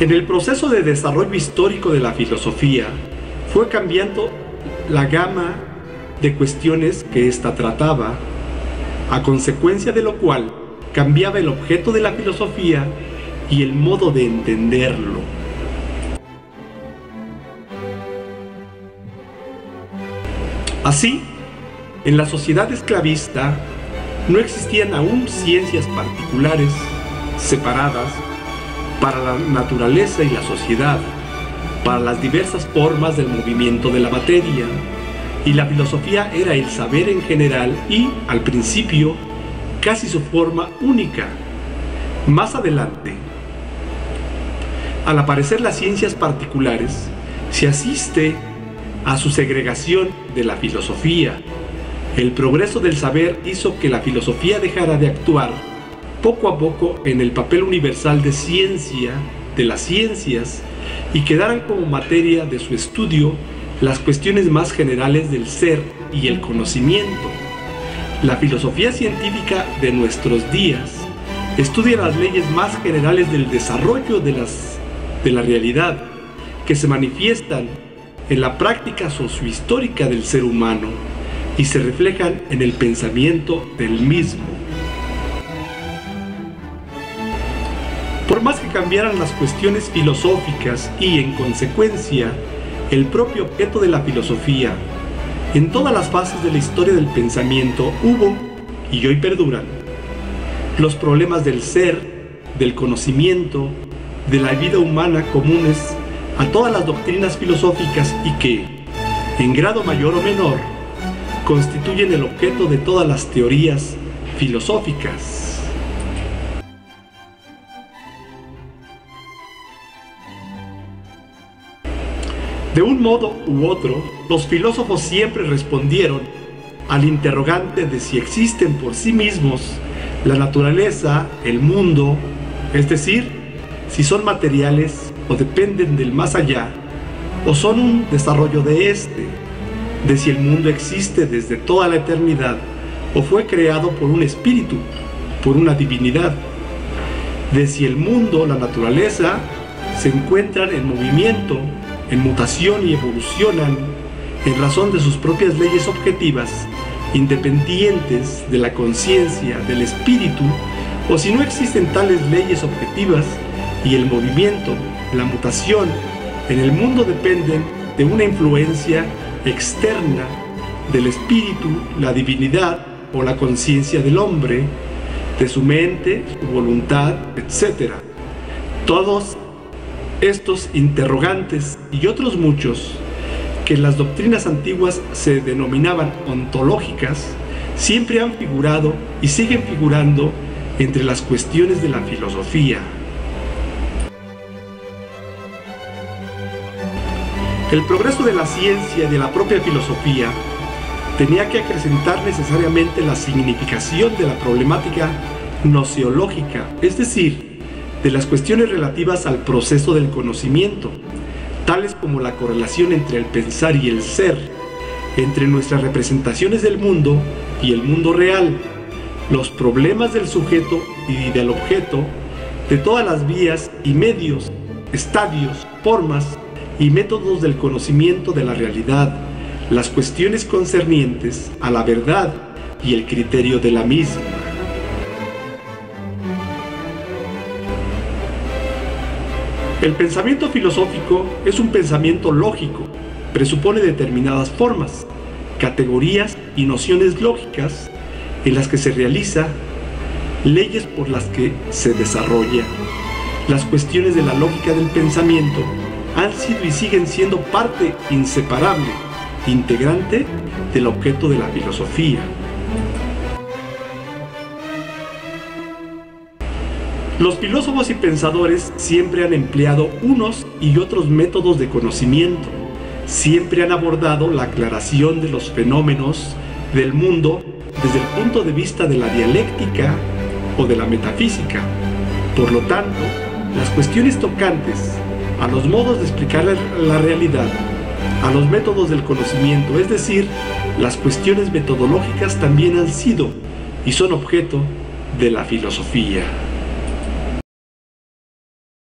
En el proceso de desarrollo histórico de la filosofía, fue cambiando la gama de cuestiones que ésta trataba, a consecuencia de lo cual cambiaba el objeto de la filosofía y el modo de entenderlo. Así, en la sociedad esclavista no existían aún ciencias particulares, separadas, para la naturaleza y la sociedad, para las diversas formas del movimiento de la materia, y la filosofía era el saber en general y, al principio, casi su forma única. Más adelante, al aparecer las ciencias particulares, se asiste a su segregación de la filosofía. El progreso del saber hizo que la filosofía dejara de actuar poco a poco en el papel universal de ciencia de las ciencias y quedaran como materia de su estudio las cuestiones más generales del ser y el conocimiento. La filosofía científica de nuestros días estudia las leyes más generales del desarrollo de la realidad que se manifiestan en la práctica sociohistórica del ser humano y se reflejan en el pensamiento del mismo. Por más que cambiaran las cuestiones filosóficas y, en consecuencia, el propio objeto de la filosofía, en todas las fases de la historia del pensamiento hubo, y hoy perduran, los problemas del ser, del conocimiento, de la vida humana comunes a todas las doctrinas filosóficas y que, en grado mayor o menor, constituyen el objeto de todas las teorías filosóficas. De un modo u otro, los filósofos siempre respondieron al interrogante de si existen por sí mismos la naturaleza, el mundo, es decir, si son materiales o dependen del más allá, o son un desarrollo de este, de si el mundo existe desde toda la eternidad o fue creado por un espíritu, por una divinidad, de si el mundo, la naturaleza, se encuentran en movimiento, en mutación y evolucionan en razón de sus propias leyes objetivas, independientes de la conciencia, del espíritu, o si no existen tales leyes objetivas y el movimiento, la mutación en el mundo dependen de una influencia externa del espíritu, la divinidad o la conciencia del hombre, de su mente, su voluntad, etc. Todos estos interrogantes y otros muchos que en las doctrinas antiguas se denominaban ontológicas siempre han figurado y siguen figurando entre las cuestiones de la filosofía. El progreso de la ciencia y de la propia filosofía tenía que acrecentar necesariamente la significación de la problemática gnoseológica, es decir, de las cuestiones relativas al proceso del conocimiento, tales como la correlación entre el pensar y el ser, entre nuestras representaciones del mundo y el mundo real, los problemas del sujeto y del objeto, de todas las vías y medios, estadios, formas y métodos del conocimiento de la realidad, las cuestiones concernientes a la verdad y el criterio de la misma. El pensamiento filosófico es un pensamiento lógico, presupone determinadas formas, categorías y nociones lógicas en las que se realiza, leyes por las que se desarrolla. Las cuestiones de la lógica del pensamiento han sido y siguen siendo parte inseparable, integrante del objeto de la filosofía. Los filósofos y pensadores siempre han empleado unos y otros métodos de conocimiento, siempre han abordado la aclaración de los fenómenos del mundo desde el punto de vista de la dialéctica o de la metafísica. Por lo tanto, las cuestiones tocantes a los modos de explicar la realidad, a los métodos del conocimiento, es decir, las cuestiones metodológicas también han sido y son objeto de la filosofía.